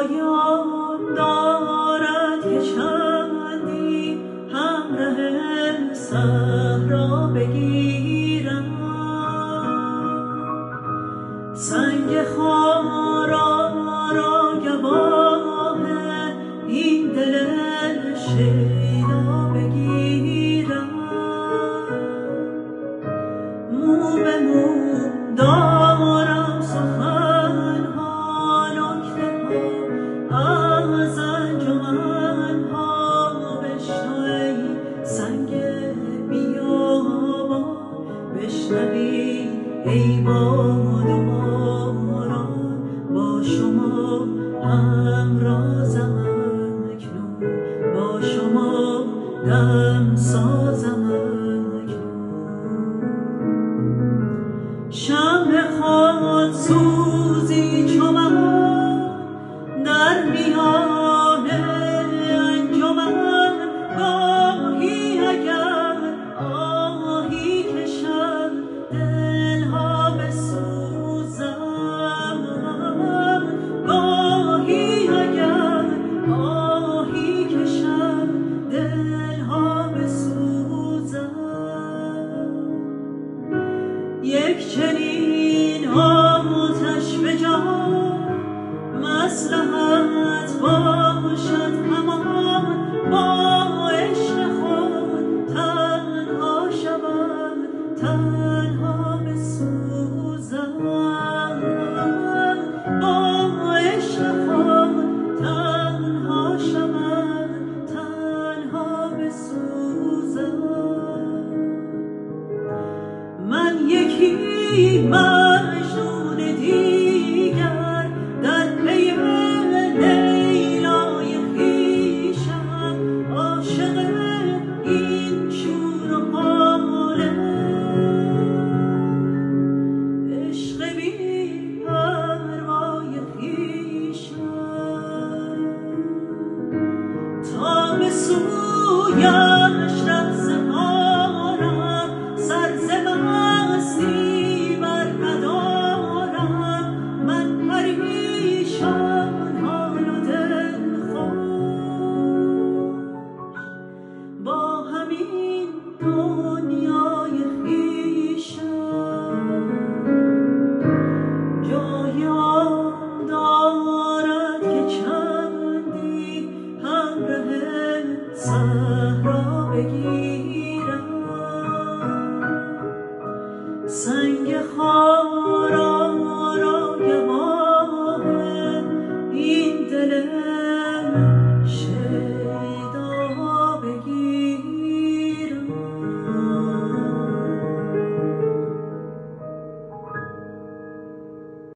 پایان دارد که چندی همراه صحرا بگیرم، سنگ خارا را گواه این دل شیدا بگیرم، مو به مو دارم سخنها، نکته ها از انجمنها، بشنو ای سنگ بیابان، بشنوی ای باد و باران، با شما همرازم اکنون، با شما دم سازم اکنون. شمع خود سوزی چو من در میان انجمن، گاهی اگر آهی کشد دلها بسوزم، گاهی اگر آهی کشد دلها بسوزم. یک چنین آتش به جان مصلحت باشد همان،